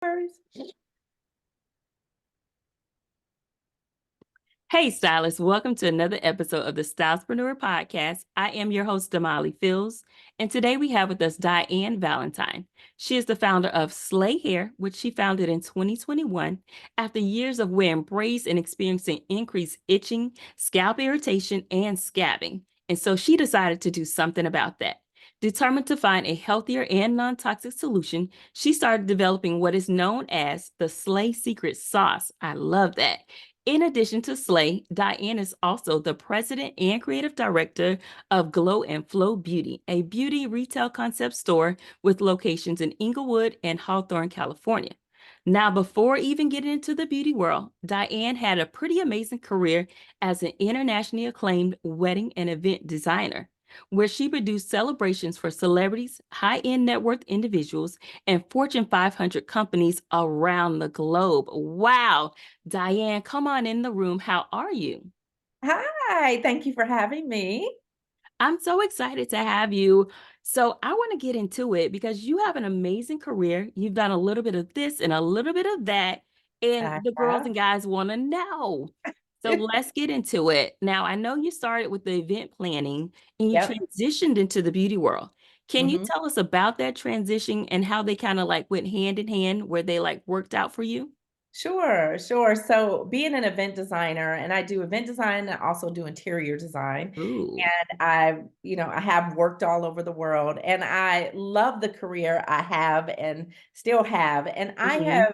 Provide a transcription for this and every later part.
Worries. Hey, stylists, welcome to another episode of the Stylistpreneur Podcast. I am your host, Damali Fils, and today we have with us Diann Valentine. She is the founder of SLAYYY Hair, which she founded in 2021 after years of wearing braids and experiencing increased itching, scalp irritation, and scabbing. And so she decided to do something about that. Determined to find a healthier and non-toxic solution, she started developing what is known as the SLAYYY Secret Sauce. I love that. In addition to SLAYYY, Diann is also the president and creative director of Glow and Flow Beauty, a beauty retail concept store with locations in Inglewood and Hawthorne, California. Now, before even getting into the beauty world, Diann had a pretty amazing career as an internationally acclaimed wedding and event designer, where she produced celebrations for celebrities, high-end net worth individuals, and Fortune 500 companies around the globe. Wow. Diann, come on in the room. How are you? Hi, thank you for having me. I'm so excited to have you. So, I want to get into it because you have an amazing career. You've done a little bit of this and a little bit of that, and I the girls have. and guys want to know. So, let's get into it. Now, I know you started with the event planning and you Yep. transitioned into the beauty world. Can you hmm tell us about that transition and how they kind of like went hand in hand, where they like worked out for you? Sure, sure. So being an event designer, and I do event design, I also do interior design. Ooh. And I have worked all over the world and I love the career I have and still have. And Mhm.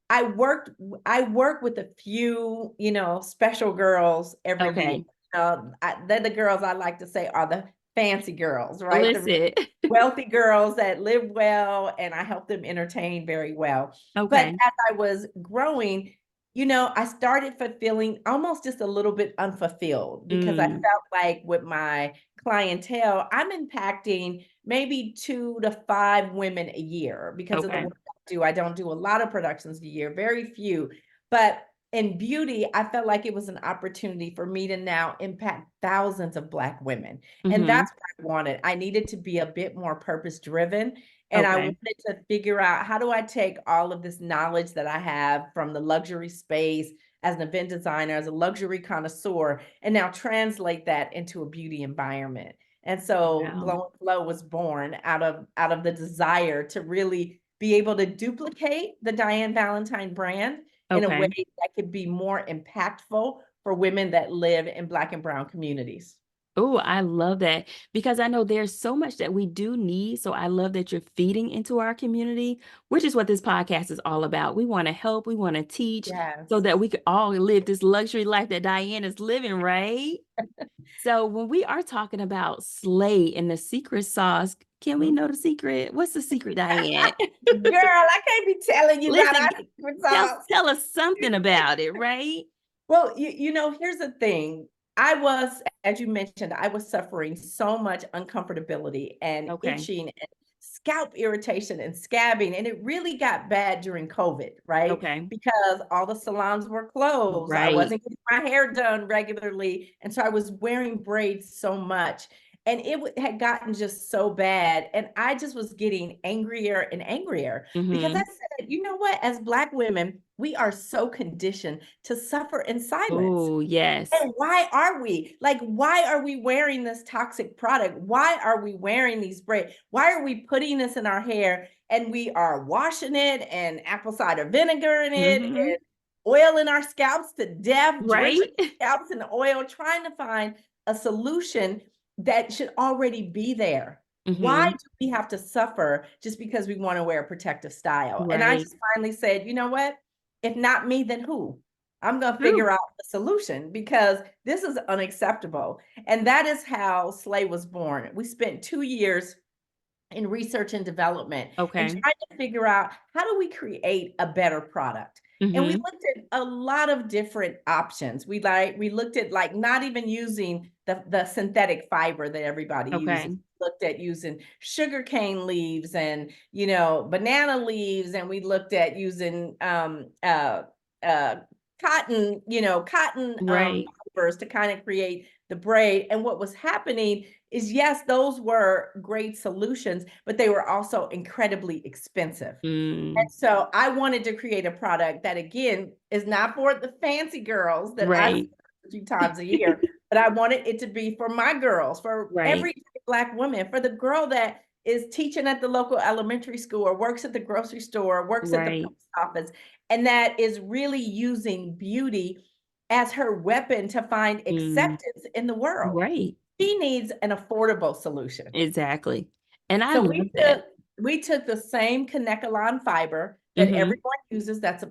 I work with a few, special girls every year. Okay. They're the girls I like to say are the fancy girls, right? The Listen. wealthy girls that live well, and I help them entertain very well. But Okay. as I was growing, I started feeling almost just a little bit unfulfilled because I Mm. felt like with my clientele, I'm impacting maybe 2 to 5 women a year because of the Okay. work I do. I don't do a lot of productions a year, very few. But in beauty, I felt like it was an opportunity for me to now impact thousands of Black women. And Mhm. that's what I wanted. I needed to be a bit more purpose driven. And I Okay. wanted to figure out, how do I take all of this knowledge that I have from the luxury space as an event designer, as a luxury connoisseur, and now translate that into a beauty environment. And so Wow. Glow and Flow was born out of the desire to really be able to duplicate the Diann Valentine brand in a way Okay. that could be more impactful for women that live in Black and brown communities. Oh, I love that because I know there's so much that we do need. So I love that you're feeding into our community, which is what this podcast is all about. We want to help, we want to teach so Yes. that we could all live this luxury life that Diann is living, right? So when we are talking about slay and the secret sauce, can we Mhm. know the secret? What's the secret, Diann? Girl, I can't be telling you about Listen, our secret tell sauce. tell us something about it, right? Well, here's the thing. As you mentioned, I was suffering so much uncomfortability and Okay. itching and scalp irritation and scabbing. And it really got bad during COVID, right? Okay. Because all the salons were closed. I Right. wasn't getting my hair done regularly. And so I was wearing braids so much. And had gotten just so bad. And I just was getting angrier and angrier because I Mm-hmm. said, you know what? As Black women, we are so conditioned to suffer in silence. Oh, yes. And why are we? Like, why are we wearing this toxic product? Why are we wearing these braids? Why are we putting this in our hair and we are washing it and apple cider vinegar in it Mm-hmm. and oiling our scalps to death, drenching Right? scalps in oil, trying to find a solution that should already be there. Why Mm-hmm. do we have to suffer just because we want to wear a protective style? And I Right. just finally said, you know what? If not me, then who? I'm going to True. figure out the solution because this is unacceptable. And that is how SLAYYY was born. We spent 2 years in research and development and Okay. trying to figure out, how do we create a better product? And we Mm-hmm. looked at a lot of different options. We looked at, like, not even using the synthetic fiber that everybody uses. Okay. Looked at using sugarcane leaves and, banana leaves, and we looked at using uh cotton Right. fibers to kind of create the braid. And what was happening is yes, those were great solutions, but they were also incredibly expensive. And Mm, so I wanted to create a product that, again, is not for the fancy girls that I see right. a few times a year, but I wanted it to be for my girls, for Right. every Black woman, for the girl that is teaching at the local elementary school or works at the grocery store or works at the Right. post office, and that is really using beauty as her weapon to find Mm, acceptance in the world. right. She needs an affordable solution. Exactly. And I So love that. we took the same Kanekalon fiber that Hmm. everyone uses. That's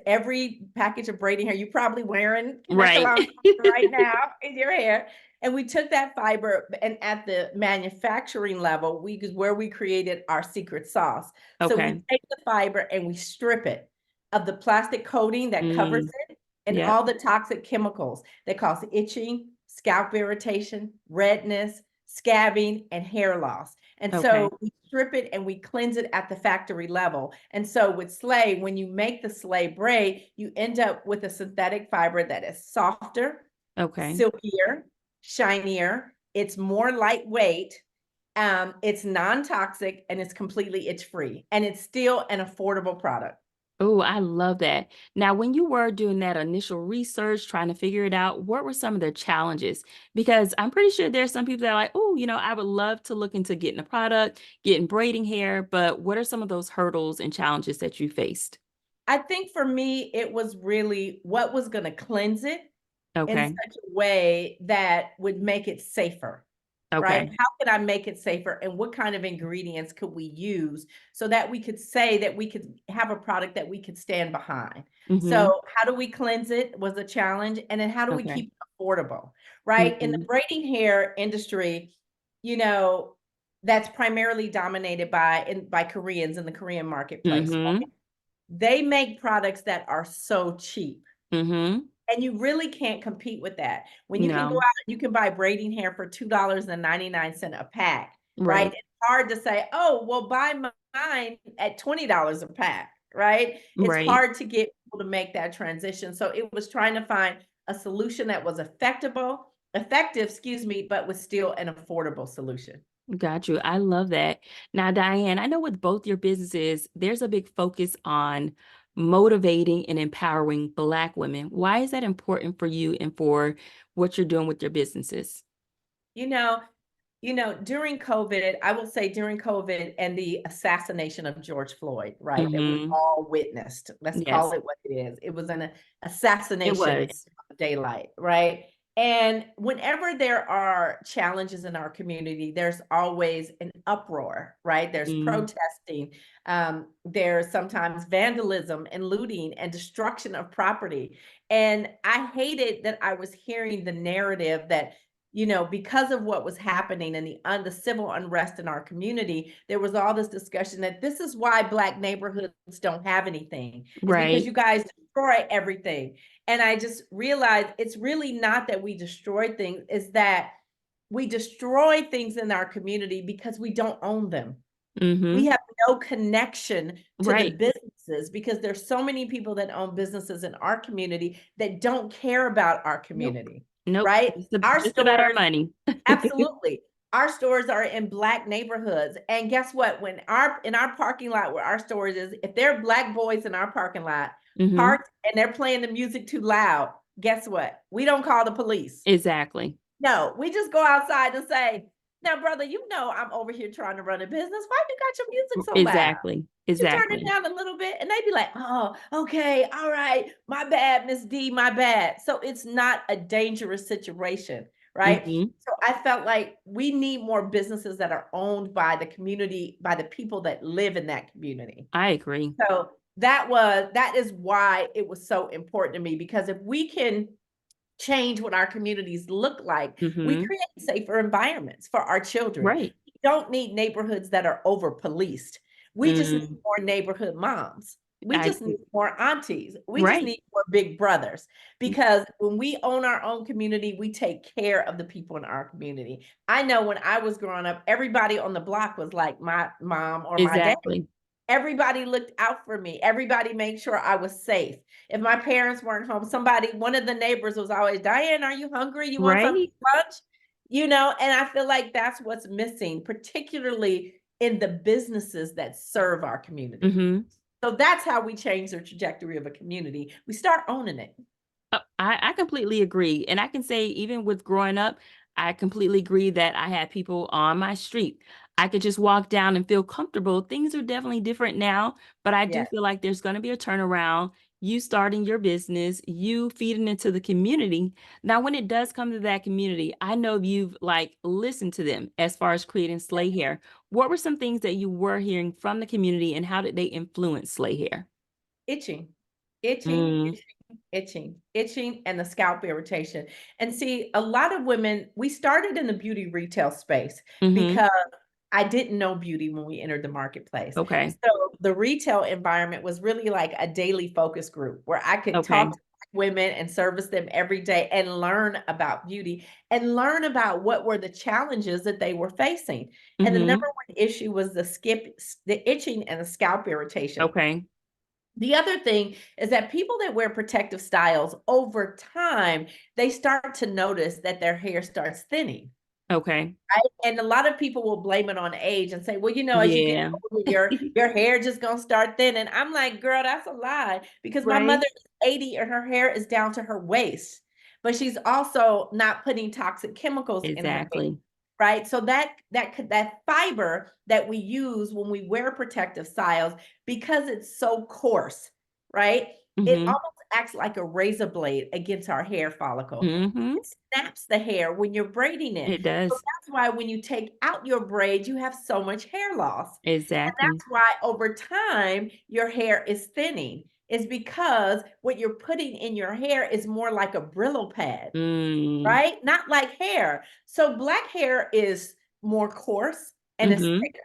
every package of braiding hair. You're probably wearing Right. Kanekalon fiber right now in your hair. And we took that fiber, and at the manufacturing level, where we created our secret sauce. So we Okay. take the fiber and we strip it of the plastic coating that covers Mm, it and yep. all the toxic chemicals that cause itching, scalp irritation, redness, scabbing, and hair loss. And Okay. so we strip it and we cleanse it at the factory level. And so with Slay, when you make the Slay braid, you end up with a synthetic fiber that is softer, Okay. silkier, shinier. It's more lightweight. It's non-toxic, and it's completely itch-free. And it's still an affordable product. Oh, I love that. Now, when you were doing that initial research, trying to figure it out, what were some of the challenges? Because I'm pretty sure there's some people that are like, oh, I would love to look into getting a product, getting braiding hair, but what are some of those hurdles and challenges that you faced? I think for me, it was really what was going to cleanse it in Okay. such a way that would make it safer, right? Okay. How could I make it safer, and what kind of ingredients could we use so that we could say that we could have a product that we could stand behind? Mm-hmm. So how do we cleanse it was a challenge, and then how do we Okay. keep it affordable, right? In the Mm-hmm. braiding hair industry, you know, that's primarily dominated by Koreans in the Korean marketplace. Mm-hmm. They make products that are so cheap. Mm-hmm. And you really can't compete with that. When you can go No. out and you can buy braiding hair for $2.99 a pack, right? Right. It's hard to say, oh, well, buy mine at $20 a pack, right? It's Right. hard to get people to make that transition. So it was trying to find a solution that was effective, excuse me, but was still an affordable solution. Got you. I love that. Now, Diane, I know with both your businesses, there's a big focus on motivating and empowering Black women. Why is that important for you and for what you're doing with your businesses? You know, during COVID, I will say during COVID and the assassination of George Floyd, right, that we Hmm. all witnessed. Let's call Yes, it what it is. It was an it assassination in was. daylight, right? And whenever there are challenges in our community, there's always an uproar, right? There's Mm, protesting. There's sometimes vandalism and looting and destruction of property. And I hated that I was hearing the narrative that because of what was happening and the civil unrest in our community, there was all this discussion that this is why Black neighborhoods don't have anything. It's because right. you guys destroy everything. And I just realized it's really not that we destroy things, it's that we destroy things in our community because we don't own them. We Hmm. have no connection to the Right. businesses because there's so many people that own businesses in our community that don't care about our Nope. community, Nope. right? Our Just about our stores money. Absolutely. Our stores are in Black neighborhoods. And guess what? When in our parking lot where our stores is, if there are Black boys in our parking lot Hmm. parked and they're playing the music too loud, guess what? We don't call the police. Exactly. No, we just go outside and say, now, brother, I'm over here trying to run a business. Why you got your music so loud? Exactly. You turn it Exactly. down a little bit, and they'd be like, oh, okay, all right, my bad, Miss D, my bad. So it's not a dangerous situation, right? Hmm. So I felt like we need more businesses that are owned by the community, by the people that live in that community. I agree. So that is why it was so important to me, because if we can change what our communities look like, we Hmm. create safer environments for our children. Right. We don't need neighborhoods that are over policed. We just need Mm, more neighborhood moms. We I just need more aunties. We just right. need more big brothers, because when we own our own community, we take care of the people in our community. I know when I was growing up, everybody on the block was like my mom or my dad. Exactly. Everybody looked out for me. Everybody made sure I was safe. If my parents weren't home, one of the neighbors was always, Diane, are you hungry? You want something Right. for lunch? And I feel like that's what's missing, particularly in the businesses that serve our community. Hmm. So that's how we change the trajectory of a community. We start owning it. I completely agree. And I can say, even with growing up, I completely agree that I had people on my street. I could just walk down and feel comfortable. Things are definitely different now, but I do Yeah. feel like there's going to be a turnaround. You starting your business, you feeding into the community. Now, when it does come to that community, I know you've like listened to them as far as creating Slay Hair. What were some things that you were hearing from the community and how did they influence Slay Hair? Itching, itching, Mm, itching, and the scalp irritation. And see, a lot of women, we started in the beauty retail space mm-hmm. because I didn't know beauty when we entered the marketplace. Okay. So the retail environment was really like a daily focus group where I could talk Okay. to women and service them every day and learn about beauty and learn about what were the challenges that they were facing. And the number Mm-hmm. one issue was the itching and the scalp irritation. Okay. The other thing is that people that wear protective styles over time, they start to notice that their hair starts thinning. Okay. Right? And a lot of people will blame it on age and say, well, as you get Yeah. older, your hair just gonna start thin. And I'm like, girl, that's a lie. Because my Right. mother is 80 and her hair is down to her waist, but she's also not putting toxic chemicals in her hair. Exactly. Right. So that fiber that we use when we wear protective styles, because it's so coarse, right? It Mm-hmm. almost acts like a razor blade against our hair follicle. Mm-hmm. It snaps the hair when you're braiding it. It So does. that's why when you take out your braids, you have so much hair loss. And Exactly. that's why over time your hair is thinning. It's because what you're putting in your hair is more like a Brillo pad, Mm. right? Not like hair. So black hair is more coarse and it's Mm-hmm. thicker.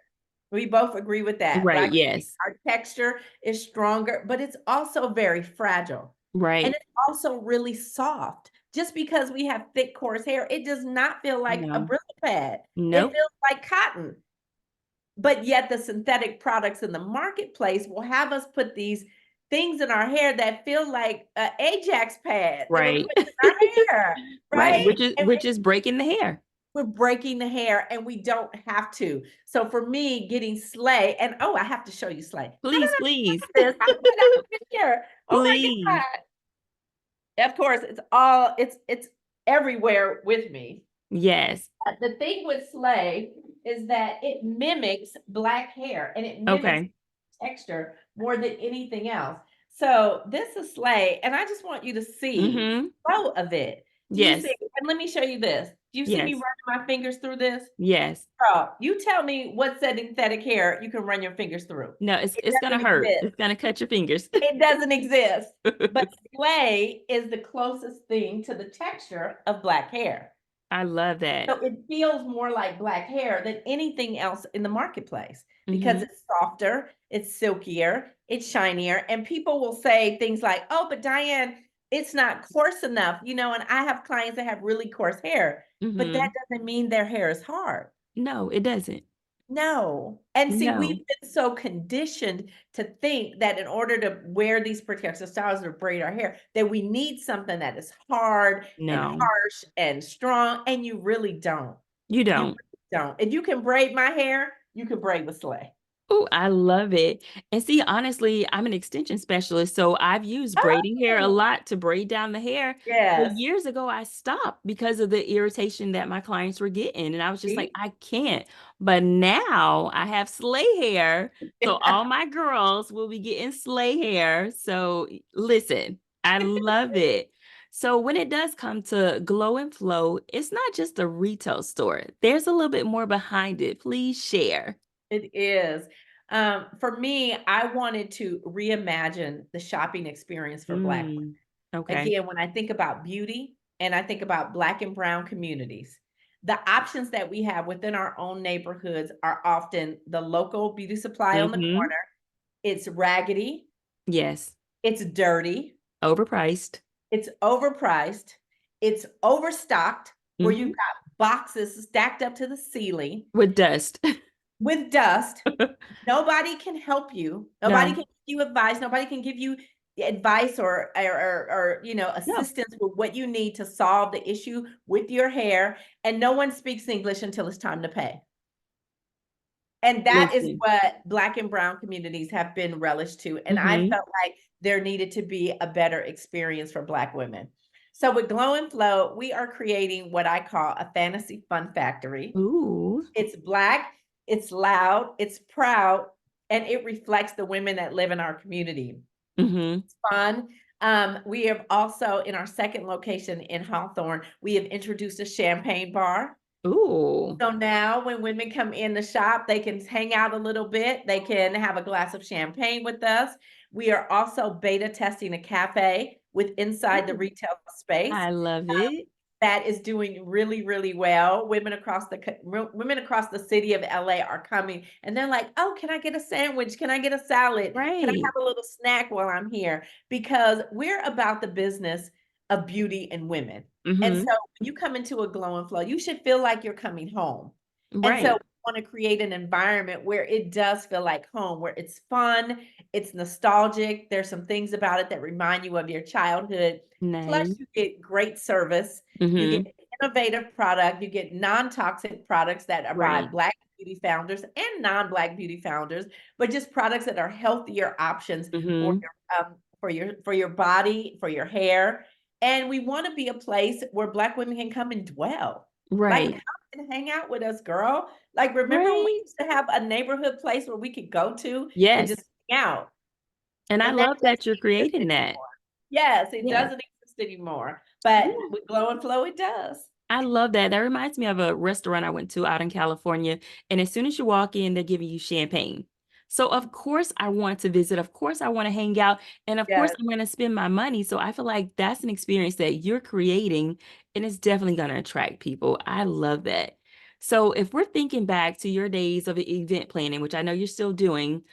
We both agree with that. Right. Black, Yes. our texture is stronger, but it's also very fragile. And Right. it's also really soft. Just because we have thick, coarse hair, it does not feel like a No. Brillo pad. It Nope. feels like cotton. But yet the synthetic products in the marketplace will have us put these things in our hair that feel like an Ajax pad that we're Right. putting in our hair, Right. right? And Which is breaking the hair. we're breaking the hair and we don't have to. So for me, getting Slay, and I have to show you Slay. No, no, Please, no, please. look at this. How come I got a picture? Oh my Please. God. Of course, it's everywhere with me. Yes. The thing with Slay is that it mimics black hair and it mimics Okay. texture more than anything else. So this is Slay, and I just want you to see Mm-hmm. flow of it. Do you see? Yes. And let me show you this. Do you see me Yes. running my fingers through this? Yes. Oh, you tell me what synthetic hair you can run your fingers through. No, It it's gonna doesn't hurt. exist. It's gonna cut your fingers. It doesn't exist. But Slay is the closest thing to the texture of black hair. I love that. So it feels more like black hair than anything else in the marketplace because Mm-hmm. it's softer, it's silkier, it's shinier. And people will say things like, oh, but Diann, it's not coarse enough, and I have clients that have really coarse hair, but that Mm-hmm. doesn't mean their hair is hard. No, it doesn't. No. And see, we've No. been so conditioned to think that in order to wear these protective styles or braid our hair, that we need something that is hard and No. harsh and strong. And you really don't. You You don't. really don't. If you can braid my hair, you can braid with Slay. Oh, I love it. And see, honestly, I'm an extension specialist, so I've used braiding hair a Oh, lot to braid down the hair. But yes. years ago, I stopped because of the irritation that my clients were getting. And I was just like, See? I can't. But now I have Slay hair. So all my girls will be getting Slay hair. So listen, I love it. So when it does come to Glow and Flow, it's not just a retail store. There's a little bit more behind it. Please share. It is. For me, I wanted to reimagine the shopping experience for Black Mm, women. okay. Again, when I think about beauty and I think about Black and Brown communities, the options that we have within our own neighborhoods are often the local beauty supply on the Mm-hmm. corner. It's raggedy, Yes. it's dirty, Overpriced. it's overpriced, it's overstocked, where you've Mm-hmm. got boxes stacked up to the ceiling With dust. with dust. Nobody can help you. Nobody No. can give you advice. Nobody can give you advice or No. assistance with what you need to solve the issue with your hair, and no one speaks English until it's time to pay. And that is Listen. what Black and brown communities have been relished to, and I Mm-hmm. felt like there needed to be a better experience for Black women. So with Glow and Flow, we are creating what I call a fantasy fun factory. Ooh. It's Black, it's loud, it's proud, and it reflects the women that live in our community. Mm-hmm. It's fun. We have also, in our second location in Hawthorne, we have introduced a champagne bar. Ooh. So now when women come in the shop, they can hang out a little bit. They can have a glass of champagne with us. We are also beta testing a cafe with inside the Ooh. retail space. I love it. That is doing really, really well. Women across the city of LA are coming and they're like, "Oh, can I get a sandwich? Can I get a salad? Can I Right. have a little snack while I'm here?" Because we're about the business of beauty and women. And so Mm-hmm. when you come into a Glow and Flow, you should feel like you're coming home. And so Right. we want to create an environment where it does feel like home, where it's fun, it's nostalgic. There's some things about it that remind you of your childhood. Plus, Nice. you get great service, you get Mm-hmm. innovative product, you get non-toxic products that are by Right. Black beauty founders and non-Black beauty founders, but just products that are healthier options Mm-hmm. for your body, for your hair. And we want to be a place where Black women can come and dwell. Like, Right. come and hang out with us, girl. Like, remember when we Right. used to have a neighborhood place where we could go to and just Yes. hang out? And I And that love that doesn't you're exist creating that. anymore. Yes, it Yes. doesn't exist anymore. But Yeah. with Glow and Flow, it does. I love that. That reminds me of a restaurant I went to out in California. And as soon as you walk in, they're giving you champagne. So of course I want to visit. Of course I want to hang out. And of course Yes. I'm going to spend my money. So I feel like that's an experience that you're creating and it's definitely going to attract people. I love that. So if we're thinking back to your days of event planning, which I know you're still doing,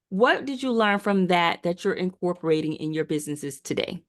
what did you learn from that you're incorporating in your businesses today?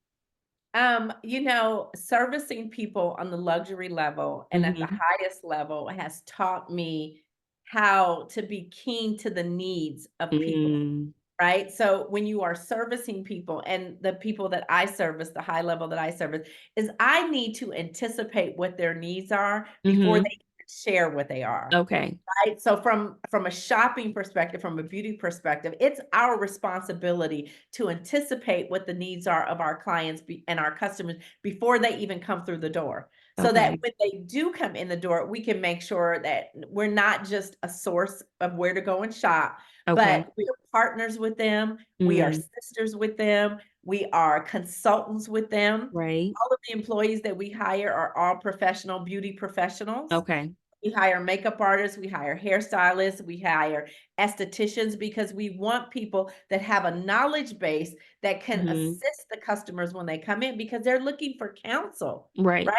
Servicing people on the luxury level and at the Mm-hmm. highest level has taught me how to be keen to the needs of people. Mm-hmm. Right? So when you are servicing people and the people that I service, the high level that I service, is I need to anticipate what their needs are before Mm-hmm. they share what they are. Okay. Right? So from a shopping perspective, from a beauty perspective, it's our responsibility to anticipate what the needs are of our clients and our customers before they even come through the door. So that Okay. when they do come in the door, we can make sure that we're not just a source of where to go and shop, Okay. but we are partners with them, we are Mm, sisters with them, we are consultants with them. right. All of the employees that we hire are all professional beauty professionals. Okay. We hire makeup artists, we hire hairstylists, we hire estheticians because we want people that have a knowledge base that can Hmm. assist the customers when they come in because they're looking for counsel, Right. right?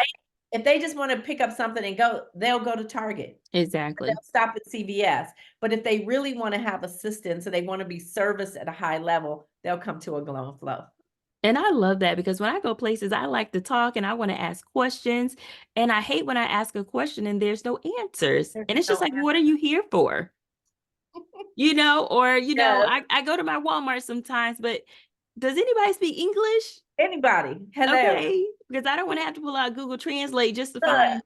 If they just want to pick up something and go, they'll go to Target. They'll Exactly. stop at CVS. But if they really want to have assistance and they want to be serviced at a high level, they'll come to a Glow and Flow. And I love that because when I go places, I like to talk and I want to ask questions. And I hate when I ask a question and there's no answers. There's And it's just no like, what are you here for? Or, yes, I go to my Walmart sometimes, but does anybody speak English? anybody. Hello. Okay. Because I don't want to have to pull out Google Translate just to Look, find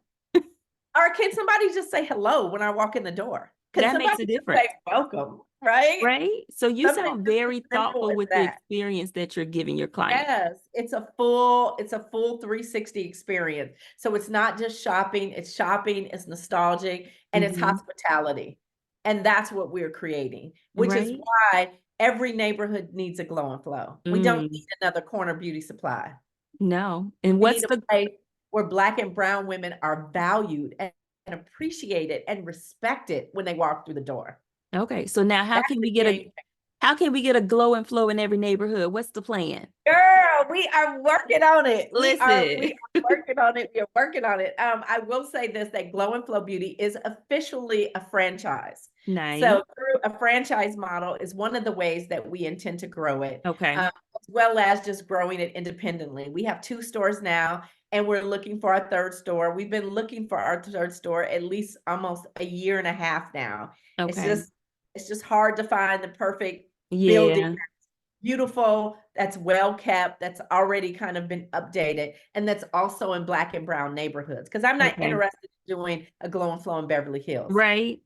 or can somebody just say hello when I walk in the door? Can that makes somebody a just say difference. welcome, right? Right? So you Something sound just as very simple thoughtful as with the that. experience that you're giving your client. Yes, it's a full 360 experience. So it's not just shopping, it's nostalgic, and it's Hmm. hospitality. And that's what we're creating, which is Right? why every neighborhood needs a Glow and Flow. We don't Mm, need another corner beauty supply. no. And We what's need a the place where Black and brown women are valued and appreciated and respected when they walk through the door. okay? So now That's the game. how can we get a glow and flow in every neighborhood? What's the plan? Girl, we are working on it. We Listen. are working on it. We are working on it. I will say this, that Glow and Flow Beauty is officially a franchise. Nice. So through a franchise model is one of the ways that we intend to grow it, Okay. as well as just growing it independently. We have 2 stores now, and we're looking for our 3rd store. We've been looking for our 3rd store at least almost a year and a half now. It's Okay. just it's just hard to find the perfect building Yeah. beautiful, that's well kept, that's already kind of been updated, and that's also in Black and brown neighborhoods. Because I'm not Okay. interested in doing a glow and flow in Beverly Hills. Right.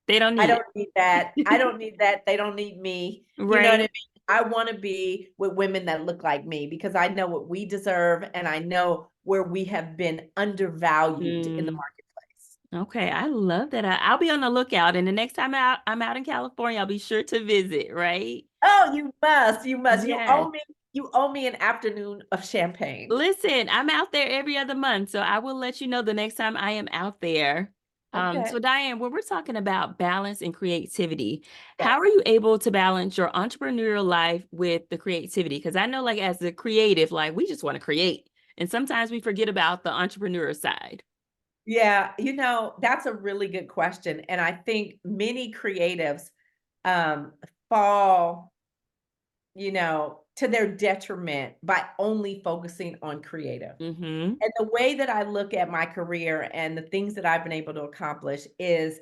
They don't I need don't need that. I don't need that. They don't need me. it. You know what I Right. mean? I want to be with women that look like me because I know what we deserve and I know where we have been undervalued in the Mm, marketplace. okay. I love that. I'll be on the lookout. And the next time I'm out in California, I'll be sure to visit, right? Oh, you must. You must. Yes. You owe me an afternoon of champagne. Listen, I'm out there every other month, so I will let you know the next time I am out there. Okay. So Diann, when we're talking about balance and creativity, how Yes. are you able to balance your entrepreneurial life with the creativity? Because I know, like, as a creative, like, we just want to create, and sometimes we forget about the entrepreneur side. Yeah, that's a really good question. And I think many creatives um fall to their detriment by only focusing on creative. Mm-hmm. And the way that I look at my career and the things that I've been able to accomplish is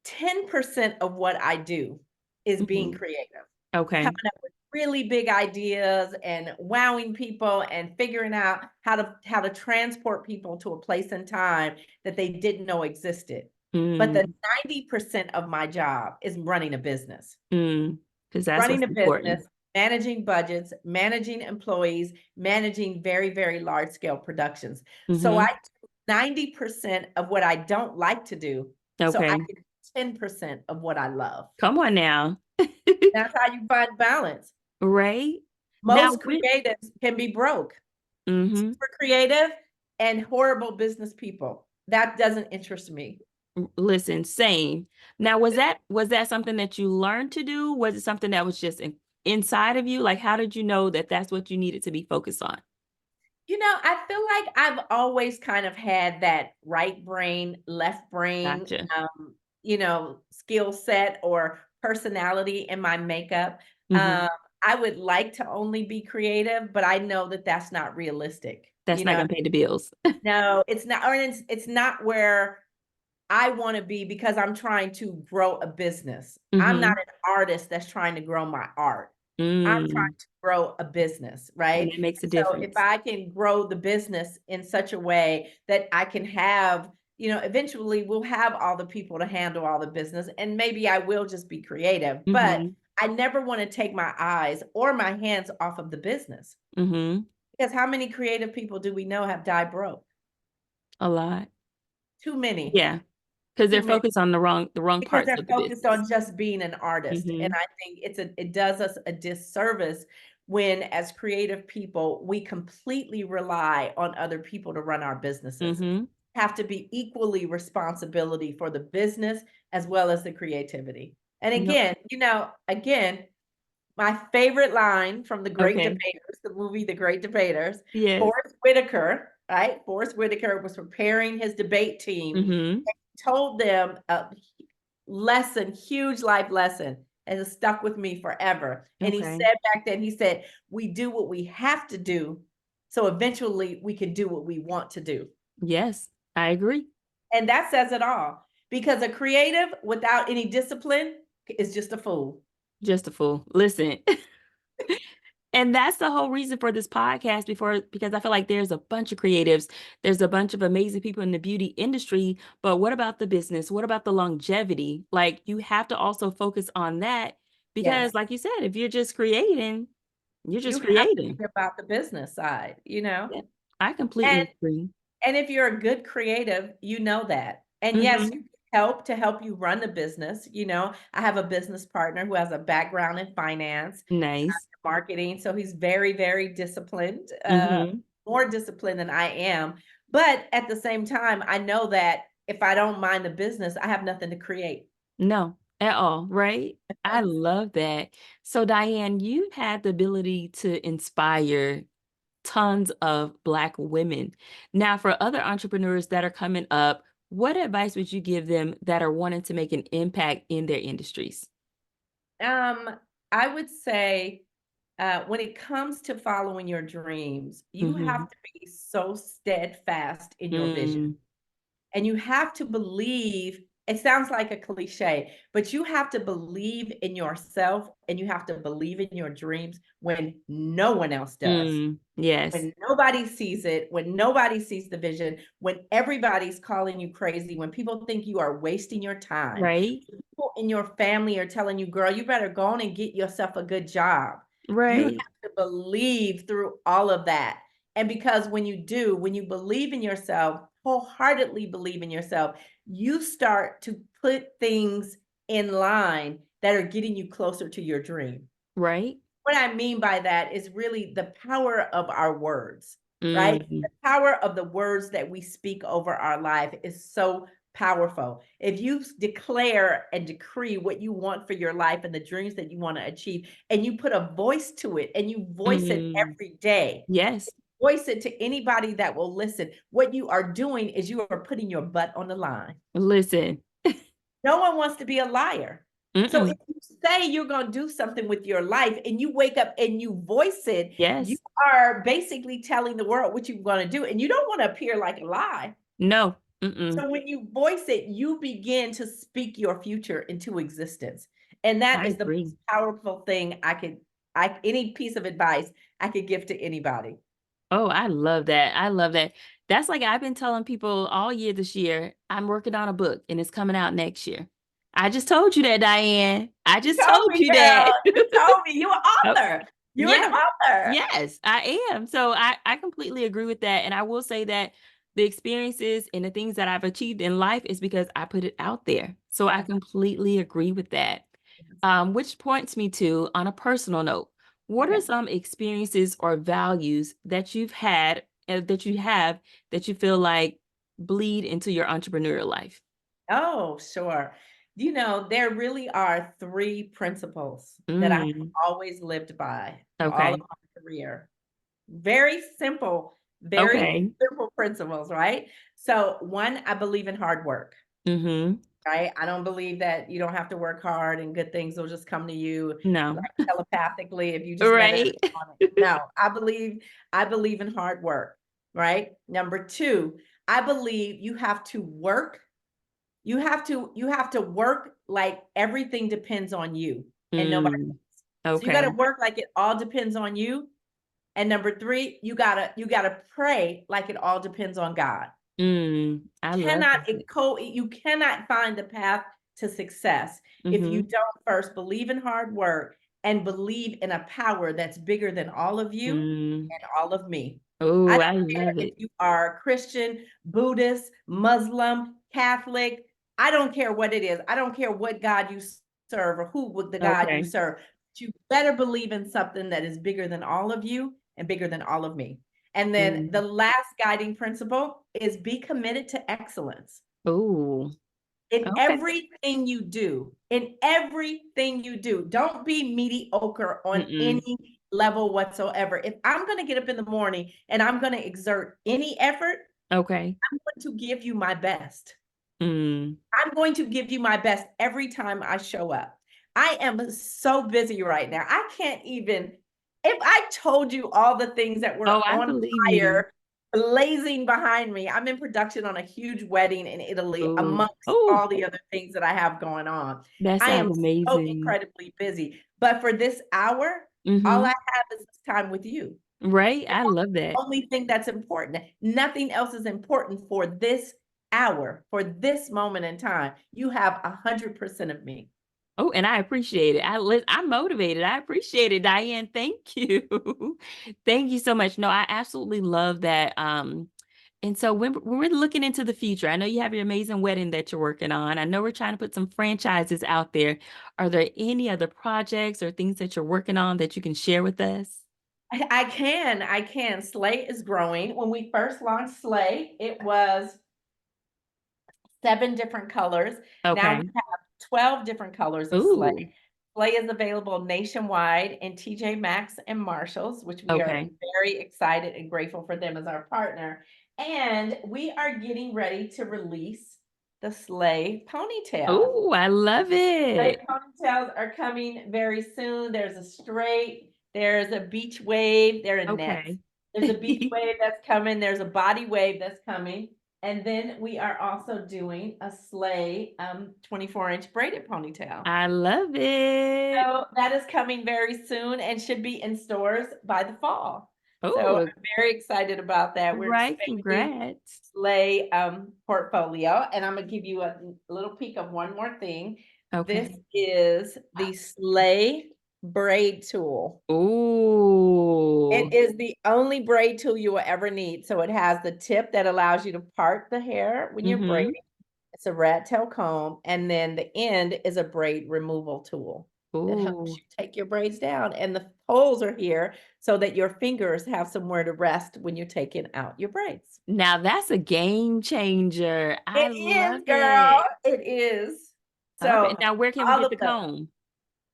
10% of what I do is being Mm-hmm. creative, Okay. coming up with really big ideas and wowing people and figuring out how to transport people to a place and time that they didn't know existed. But the Mm, 90% of my job is running a business. because that's Running what's a important. business, managing budgets, managing employees, managing very, very large scale productions. So I Mm-hmm. do 90% of what I don't like to do, so I Okay. can do 10% of what I love. Come on now. That's how you find balance. Right? Now, Most creatives can be broke. mm-hmm. Super creative and horrible business people. That doesn't interest me. Listen, same. Now, was that something that you learned to do? Was it something that was just inside of you? Like, how did you know that that's what you needed to be focused on? I feel like I've always kind of had that right brain, left brain, Gotcha. skill set or personality in my makeup. Hmm. Um, I would like to only be creative, but I know that that's not realistic. That's not going to pay the bills. No, it's not, or it's not where I want to be because I'm trying to grow a business. I'm not Hmm. an artist that's trying to grow my art. I'm Mm. trying to grow a business, And right? it makes a So if difference. I can grow the business in such a way that I can have, eventually we'll have all the people to handle all the business and maybe I will just be creative, but Hmm. I never want to take my eyes or my hands off of the business Hmm. because how many creative people do we know have died broke? A lot. Too many, Yeah. Because they're too many. focused on the wrong Because parts they're of the focused business. on just being an artist, and Hmm. I think it does us a disservice when, as creative people, we completely rely on other people to run our businesses. Hmm. Have to be equally responsibility for the business as well as the creativity. And Yep. again, my favorite line from The Great Okay. Debaters, the movie The Great Debaters, Yes. Forrest Whitaker, right? Forrest Whitaker was preparing his debate team, Hmm. told them a lesson, huge life lesson, and it stuck with me forever. And he Okay. said back then, he said, we do what we have to do, so eventually we can do what we want to do. Yes, I agree. And that says it all. Because a creative without any discipline is just a fool. Just a fool. Listen. And that's the whole reason for this podcast because I feel like there's a bunch of creatives, there's a bunch of amazing people in the beauty industry, but what about the business? What about the longevity? Like you have to also focus on that because Yes. like you said, if you're just creating, you're You just have to creating. think about the business side. Yeah, I completely And agree. And if you're a good creative, you know that. And yes, Hmm. you can help to help you run the business. I have a business partner who has a background in finance, Nice. marketing. So he's very, very disciplined, Hmm. more disciplined than I am. But at the same time, I know that if I don't mind the business, I have nothing to create. No, at all, right? I love that. So Diann, you had the ability to inspire tons of Black women. Now, for other entrepreneurs that are coming up, what advice would you give them that are wanting to make an impact in their industries? Um, I would say when it comes to following your dreams, you Hmm. have to be so steadfast in your vision. Mm, And you have to believe it sounds like a cliche, but you have to believe in yourself and you have to believe in your dreams when no one else does. Yes. When nobody sees it, when nobody sees the vision, when everybody's calling you crazy, when people think you are wasting your time, Right. people in your family are telling you, girl, you better go on and get yourself a good job. You have Right. to believe through all of that. And because when you do, when you believe in yourself, wholeheartedly believe in yourself, you start to put things in line that are getting you closer to your dream. Right. What I mean by that is really the power of our words, right? The Mm, power of the words that we speak over our life is so powerful. If you declare and decree what you want for your life and the dreams that you want to achieve, and you put a voice to it and you voice it mm, every day, yes. voice it to anybody that will listen, what you are doing is you are putting your butt on the line. Listen. No one wants to be a liar. So if Mm-mm. you say you're going to do something with your life and you wake up and you voice it, you Yes. are basically telling the world what you're going to do. And you don't want to appear like a lie. No. Mm-mm. So when you voice it, you begin to speak your future into existence. And that I is the agree. most powerful thing any piece of advice I could give to anybody. Oh, I love that. I love that. That's like I've been telling people all year this year, I'm working on a book and it's coming out next year. I just told you that, Diane. I You just told told me, you that. girl. You told me you're an Oh, author. You're an yeah. author. Yes, I am. So I completely agree with that. And I will say that the experiences and the things that I've achieved in life is because I put it out there. So I Yes, completely agree with that. yes. Which points me to, on a personal note, what are Okay. some experiences or values that you've had, that you have, that you feel like bleed into your entrepreneurial life? Oh, sure. There really are three principles that I have Mm, always lived by all of okay. my career. Very very Okay. simple principles, right? So, one, I believe in hard work, Mm-hmm. right? I don't believe that you don't have to work hard and good things will just come to you No. like telepathically if you just meditate Right. on it. No, I believe in hard work, right? Number two, I believe you have to work like everything depends on you and nobody Mm, else. So you got to okay. work like it all depends on you. And number three, you gotta pray like it all depends on God. I love Cannot it. you cannot find the path to success if you Mm-hmm. don't first believe in hard work and believe in a power that's bigger than all of you Mm. and all of me. I Oh, don't I care love if it. you are Christian, Buddhist, Muslim, Catholic. I don't care what it is. I don't care what God you serve or who with the God you Okay. serve. But you better believe in something that is bigger than all of you and bigger than all of me. And then the Mm. last guiding principle is be committed to excellence Oh, in okay. everything you do. In everything you do. Don't be mediocre on Mm-mm. any level whatsoever. If I'm going to get up in the morning and I'm going to exert any effort, Okay. I'm going to give you my best. Mm. I'm going to give you my best every time I show up. I am so busy right now. I can't even, if I told you all the things that Oh, were I on believe you. fire, blazing behind me. I'm in production on a huge wedding in Italy, Oh, amongst oh, all the other things that I have going on. that I am sounds so amazing. incredibly busy. But for this hour, all I Mm-hmm. have is this time with you. Right? I love that. Only thing that's important. Nothing else is important for this hour, for this moment in time. You have 100% of me. Oh, and I appreciate it. I'm motivated. I appreciate it, Diane. Thank you. Thank you so much. No, I absolutely love that. And so when we're looking into the future, I know you have your amazing wedding that you're working on. I know we're trying to put some franchises out there. Are there any other projects or things that you're working on that you can share with us? I can. Slay is growing. When we first launched Slay, it was 7 different colors. Now we Okay. have 12 different colors of Slay. Ooh, Slay is available nationwide in TJ Maxx and Marshalls, which we are okay. very excited and grateful for them as our partner. And we are getting ready to release the Slay ponytails. Ooh, I love Slay it. ponytails are coming very soon. There's a straight, there's a beach wave, they're next. Okay. There's a beach wave that's coming, there's a body wave that's coming. And then we are also doing a Slay 24-inch braided ponytail. I love it. So that is coming very soon and should be in stores by the fall. So Oh, I'm very excited about that. We're right. expanding Congrats. Slay portfolio, and I'm gonna give you a little peek of one more thing. This Okay. is the Slay braid tool. Oh. It is the only braid tool you will ever need. So it has the tip that allows you to part the hair when you're Mm-hmm. braiding. It's a rat tail comb, and then the end is a braid removal tool that helps Oh. you take your braids down. And the holes are here so that your fingers have somewhere to rest when you're taking out your braids. Now that's a game changer. I It is, love girl. it. It is. Okay. So Now where can we all get of the the comb?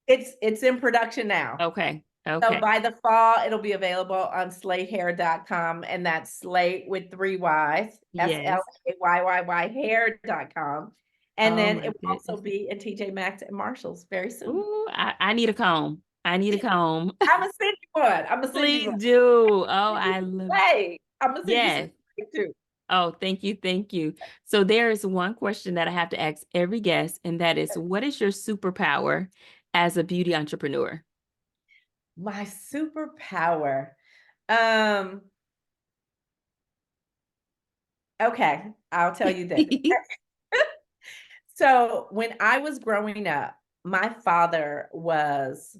it's in production now. Okay. So Okay. by the fall, it'll be available on slayhair.com, and that's slay with 3 Y's, Yes. SLAYYY hair.com. And Oh then my it will also goodness. be in TJ Maxx and Marshalls very soon. Ooh, I need a comb. I need a comb. Imma send you one. Imma send you Please one. do. Oh, I love. Slay. Imma send you some Yes. slay too. Oh, thank you. Thank you. So there is one question that I have to ask every guest, and that is, what is your superpower as a beauty entrepreneur? My superpower. Um, okay, I'll tell you this. So when I was growing up, my father was,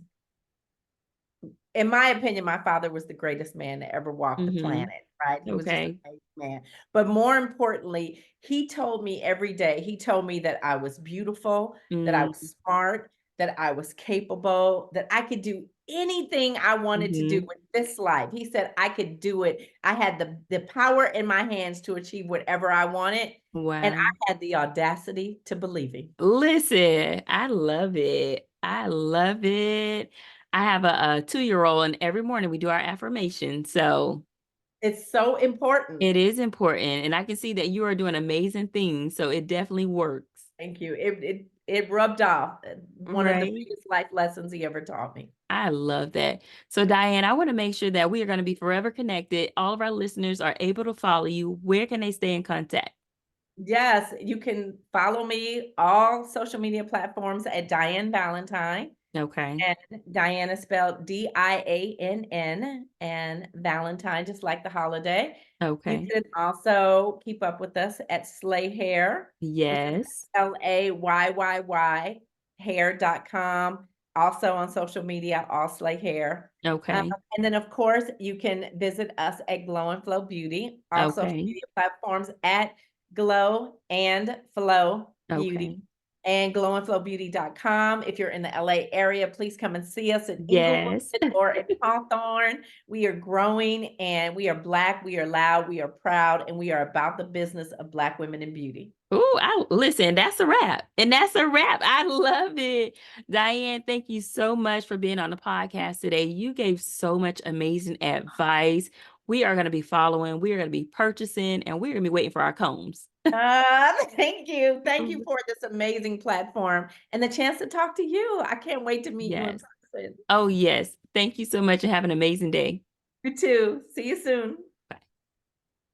in my opinion, my father was the greatest man to ever walk the Mm-hmm. planet, right? He was just an Okay. amazing man. But more importantly, he told me every day, he told me that I was beautiful, that I Mm-hmm. was smart, that I was capable, that I could do anything I wanted to do with this life. He said I could do it. I had the power in my hands to achieve whatever I wanted, and Wow. I had the audacity to believe him. Listen, I love it. I love it. I have a 2-year-old, and every morning we do our affirmation. So It's so important. it is important. And I can see that you are doing amazing things. So it definitely works. Thank you. It rubbed off. One of the Right. biggest life lessons he ever taught me. I love that. So, Diann, I want to make sure that we are going to be forever connected. All of our listeners are able to follow you. Where can they stay in contact? Yes, you can follow me all social media platforms at Diann Valentine. Okay. And Diann is spelled Diann, and Valentine, just like the holiday. You Okay. can also keep up with us at Slay Hair, which is Yes. SLAYYY hair.com. Also on social media, all Slay Hair. Okay. And then, of course, you can visit us at Glow and Flow Beauty, all social Okay. media platforms at Glow and Flow Beauty Okay. and glowandflowbeauty.com. If you're in the LA area, please come and see us in Inglewood Yes. or in Hawthorne. We are growing and we are Black, we are loud, we are proud, and we are about the business of Black women in beauty. Ooh, I listen, that's a wrap. And that's a wrap. I love it. Diann, thank you so much for being on the podcast today. You gave so much amazing advice. We are going to be following, we are going to be purchasing, and we're going to be waiting for our combs. Thank you. Thank you for this amazing platform and the chance to talk to you. I can't wait to meet you in Yes. person. Oh, yes. Thank you so much and have an amazing day. You too. See you soon.